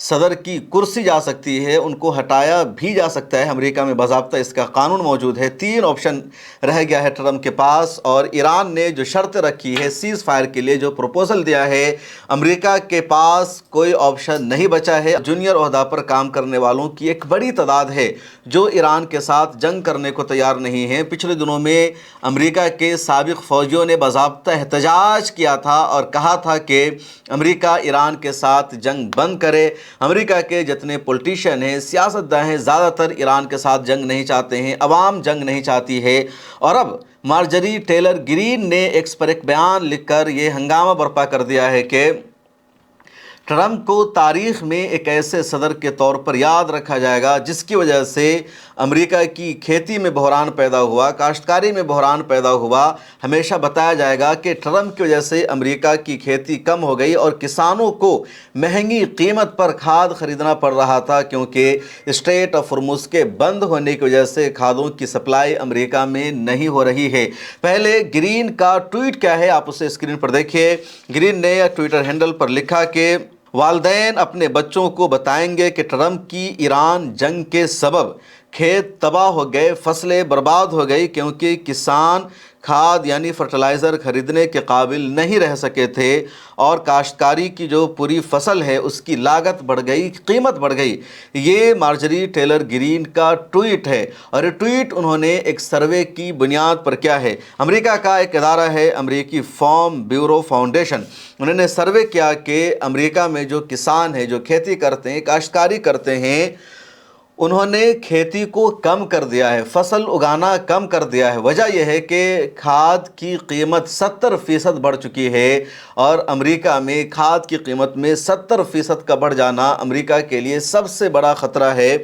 صدر کی کرسی جا سکتی ہے، ان کو ہٹایا بھی جا سکتا ہے۔ امریکہ میں باضابطہ اس کا قانون موجود ہے۔ 3 آپشن رہ گیا ہے ٹرمپ کے پاس، اور ایران نے جو شرط رکھی ہے سیز فائر کے لیے، جو پروپوزل دیا ہے، امریکہ کے پاس کوئی آپشن نہیں بچا ہے۔ جونیئر عہدہ پر کام کرنے والوں کی ایک بڑی تعداد ہے جو ایران کے ساتھ جنگ کرنے کو تیار نہیں ہیں۔ پچھلے دنوں میں امریکہ کے سابق فوجیوں نے باضابطہ احتجاج کیا تھا اور کہا تھا کہ امریکہ ایران کے ساتھ جنگ بند کرے۔ امریکہ کے جتنے پولیٹیشین ہیں، سیاستداں ہیں، زیادہ تر ایران کے ساتھ جنگ نہیں چاہتے ہیں، عوام جنگ نہیں چاہتی ہے۔ اور اب مارجری ٹیلر گرین نے ایکس پر ایک بیان لکھ کر یہ ہنگامہ برپا کر دیا ہے کہ ٹرمپ کو تاریخ میں ایک ایسے صدر کے طور پر یاد رکھا جائے گا جس کی وجہ سے امریکہ کی کھیتی میں بحران پیدا ہوا، کاشتکاری میں بحران پیدا ہوا۔ ہمیشہ بتایا جائے گا کہ ٹرمپ کی وجہ سے امریکہ کی کھیتی کم ہو گئی اور کسانوں کو مہنگی قیمت پر کھاد خریدنا پڑ رہا تھا، کیونکہ اسٹریٹ آف ہرمز کے بند ہونے کی وجہ سے کھادوں کی سپلائی امریکہ میں نہیں ہو رہی ہے۔ پہلے گرین کا ٹویٹ کیا ہے آپ اسے اسکرین پر دیکھیے۔ گرین نے ٹویٹر ہینڈل پر لکھا کہ والدین اپنے بچوں کو بتائیں گے کہ ٹرمپ کی ایران جنگ کے سبب کھیت تباہ ہو گئے، فصلیں برباد ہو گئی، کیونکہ کسان کھاد یعنی فرٹیلائزر خریدنے کے قابل نہیں رہ سکے تھے، اور کاشتکاری کی جو پوری فصل ہے اس کی لاگت بڑھ گئی، قیمت بڑھ گئی۔ یہ مارجری ٹیلر گرین کا ٹویٹ ہے، اور یہ ٹویٹ انہوں نے ایک سروے کی بنیاد پر کیا ہے۔ امریکہ کا ایک ادارہ ہے امریکی فارم بیورو فاؤنڈیشن، انہوں نے سروے کیا کہ امریکہ میں جو کسان ہیں، جو کھیتی کرتے ہیں، کاشتکاری کرتے ہیں، انہوں نے کھیتی کو کم کر دیا ہے، فصل اگانا کم کر دیا ہے۔ وجہ یہ ہے کہ کھاد کی قیمت 70% بڑھ چکی ہے، اور امریکہ میں کھاد کی قیمت میں 70% کا بڑھ جانا امریکہ کے لیے سب سے بڑا خطرہ ہے۔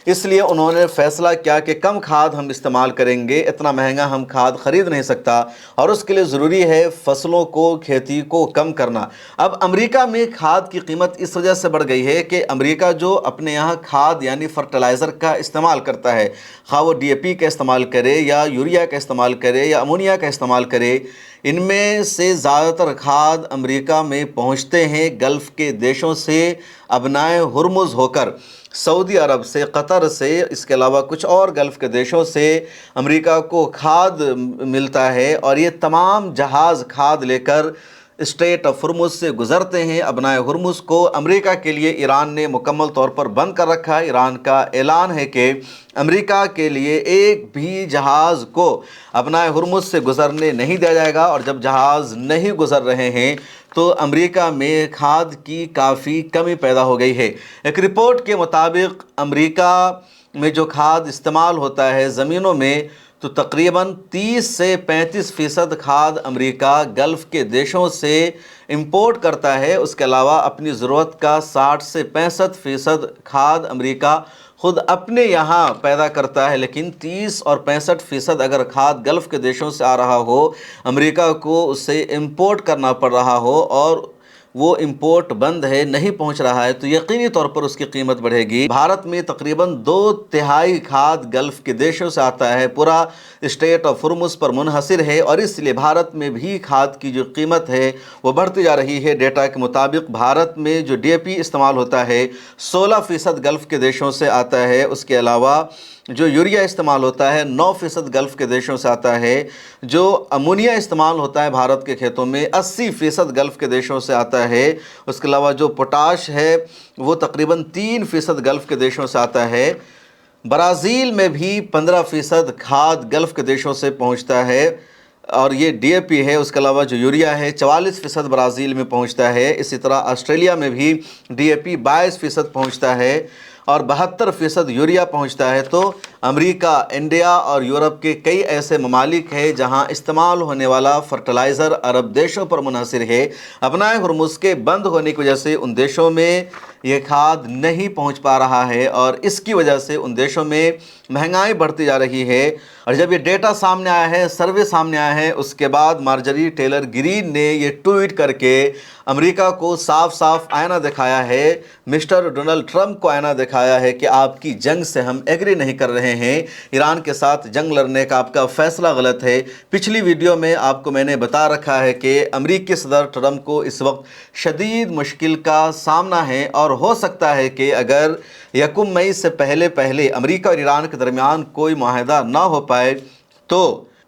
اس لیے انہوں نے فیصلہ کیا کہ کم کھاد ہم استعمال کریں گے، اتنا مہنگا ہم کھاد خرید نہیں سکتا، اور اس کے لیے ضروری ہے فصلوں کو، کھیتی کو کم کرنا۔ اب امریکہ میں کھاد کی قیمت اس وجہ سے بڑھ گئی ہے کہ امریکہ جو اپنے یہاں کھاد یعنی فرٹیلائزر کا استعمال کرتا ہے، خواہ وہ ڈی اے پی کا استعمال کرے یا یوریا کا استعمال کرے یا امونیا کا استعمال کرے، ان میں سے زیادہ تر کھاد امریکہ میں پہنچتے ہیں گلف کے دیشوں سے، ابنائے ہرمز ہو کر، سعودی عرب سے، قطر سے، اس کے علاوہ کچھ اور گلف کے دیشوں سے امریکہ کو کھاد ملتا ہے، اور یہ تمام جہاز کھاد لے کر اسٹریٹ آف ہرمز سے گزرتے ہیں۔ ابنائے ہرمز کو امریکہ کے لیے ایران نے مکمل طور پر بند کر رکھا ہے۔ ایران کا اعلان ہے کہ امریکہ کے لیے ایک بھی جہاز کو ابنائے ہرمز سے گزرنے نہیں دیا جائے گا، اور جب جہاز نہیں گزر رہے ہیں تو امریکہ میں کھاد کی کافی کمی پیدا ہو گئی ہے۔ ایک رپورٹ کے مطابق امریکہ میں جو کھاد استعمال ہوتا ہے زمینوں میں، تو تقریباً 30 سے 35% کھاد امریکہ گلف کے دیشوں سے امپورٹ کرتا ہے۔ اس کے علاوہ اپنی ضرورت کا 60 سے 65% کھاد امریکہ خود اپنے یہاں پیدا کرتا ہے، لیکن 30 اور 65% اگر کھاد گلف کے دیشوں سے آ رہا ہو، امریکہ کو اسے امپورٹ کرنا پڑ رہا ہو، اور وہ امپورٹ بند ہے، نہیں پہنچ رہا ہے، تو یقینی طور پر اس کی قیمت بڑھے گی۔ بھارت میں تقریباً 2/3 کھاد گلف کے دیشوں سے آتا ہے، پورا اسٹریٹ آف ہرمز پر منحصر ہے، اور اس لیے بھارت میں بھی کھاد کی جو قیمت ہے وہ بڑھتی جا رہی ہے۔ ڈیٹا کے مطابق بھارت میں جو ڈی اے پی استعمال ہوتا ہے 16% گلف کے دیشوں سے آتا ہے، اس کے علاوہ جو یوریا استعمال ہوتا ہے 9% گلف کے دیشوں سے آتا ہے، جو امونیا استعمال ہوتا ہے بھارت کے کھیتوں میں 80% گلف کے دیشوں سے آتا ہے، اس کے علاوہ جو پوٹاش ہے وہ تقریباً 3% گلف کے دیشوں سے آتا ہے۔ برازیل میں بھی 15% کھاد گلف کے دیشوں سے پہنچتا ہے، اور یہ ڈی اے پی ہے۔ اس کے علاوہ جو یوریا ہے 44% برازیل میں پہنچتا ہے۔ اسی طرح آسٹریلیا میں بھی ڈی اے پی 22% پہنچتا ہے، اور 72% یوریا پہنچتا ہے۔ تو امریکہ، انڈیا اور یورپ کے کئی ایسے ممالک ہیں جہاں استعمال ہونے والا فرٹیلائزر عرب دیشوں پر منحصر ہے۔ ابنائے ہرمز کے بند ہونے کی وجہ سے ان دیشوں میں یہ کھاد نہیں پہنچ پا رہا ہے، اور اس کی وجہ سے ان دیشوں میں مہنگائی بڑھتی جا رہی ہے۔ اور جب یہ ڈیٹا سامنے آیا ہے، سروے سامنے آیا ہے، اس کے بعد مارجری ٹیلر گرین نے یہ ٹویٹ کر کے امریکہ کو صاف صاف آئینہ دکھایا ہے، مسٹر ڈونلڈ ٹرمپ کو آئینہ دکھایا ہے کہ آپ کی جنگ سے ہم ایگری نہیں کر رہے ہیں، ایران کے ساتھ جنگ لڑنے کا آپ کا فیصلہ غلط ہے۔ پچھلی ویڈیو میں آپ کو میں نے بتا رکھا ہے کہ امریکی صدر ٹرمپ کو اس وقت شدید مشکل کا سامنا ہے، اور اور ہو سکتا ہے کہ اگر 1 مئی سے پہلے امریکہ اور ایران کے درمیان کوئی معاہدہ نہ ہو پائے تو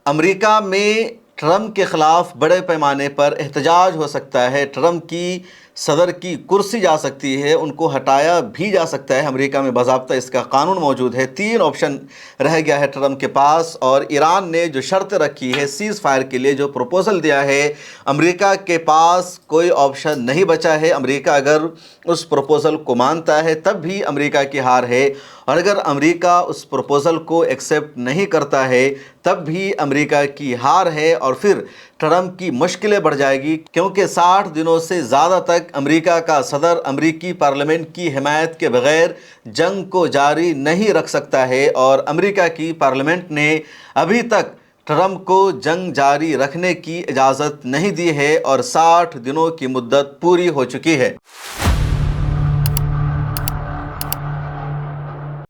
امریکہ میں ٹرمپ کے خلاف بڑے پیمانے پر احتجاج ہو سکتا ہے، ٹرمپ کی صدر کی کرسی جا سکتی ہے، ان کو ہٹایا بھی جا سکتا ہے۔ امریکہ میں باضابطہ اس کا قانون موجود ہے، 3 آپشن رہ گیا ہے ٹرمپ کے پاس، اور ایران نے جو شرط رکھی ہے سیز فائر کے لیے، جو پروپوزل دیا ہے، امریکہ کے پاس کوئی آپشن نہیں بچا ہے۔ امریکہ اگر اس پروپوزل کو مانتا ہے تب بھی امریکہ کی ہار ہے، اور اگر امریکہ اس پروپوزل کو ایکسیپٹ نہیں کرتا ہے تب بھی امریکہ کی ہار ہے، اور پھر ٹرمپ کی مشکلیں بڑھ جائے گی، کیونکہ 60 دنوں سے زیادہ تک امریکہ کا صدر امریکی پارلیمنٹ کی حمایت کے بغیر جنگ کو جاری نہیں رکھ سکتا ہے، اور امریکہ کی پارلیمنٹ نے ابھی تک ٹرمپ کو جنگ جاری رکھنے کی اجازت نہیں دی ہے، اور 60 دنوں کی مدت پوری ہو چکی ہے۔